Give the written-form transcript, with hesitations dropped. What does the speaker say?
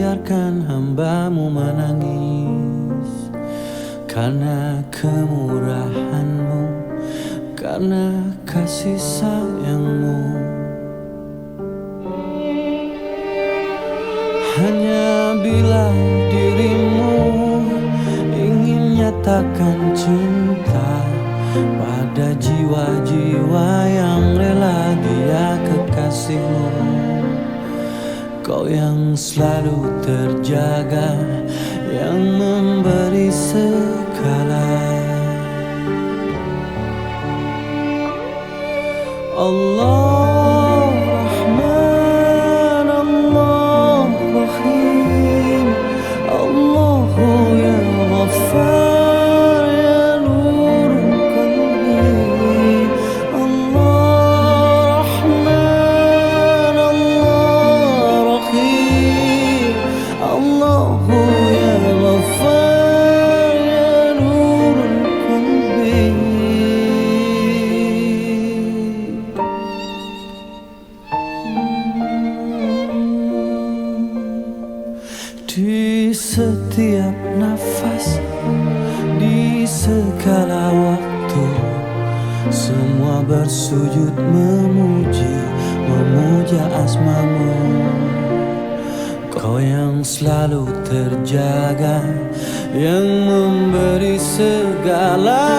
biarkan hamba-Mu menangis karena kemurahan-Mu, karena kasih sayang-Mu. Hanya bila diri-Mu ingin nyatakan cinta pada jiwa-jiwa yang rela Dia kekasih-Mu, Kau yang selalu terjaga, yang memberi segala. Allah Rahman, Allah Rahim, Allahu ya Ghaffar ya Nur Qalbi. Allah Rahman, Allah Rahim, Allahu ya Ghaffar ya Nur Qalbi. Di setiap nafas, di segala waktu, semua bersujud memuja asma-Mu. Kau yang selalu terjaga, yang memberi segala.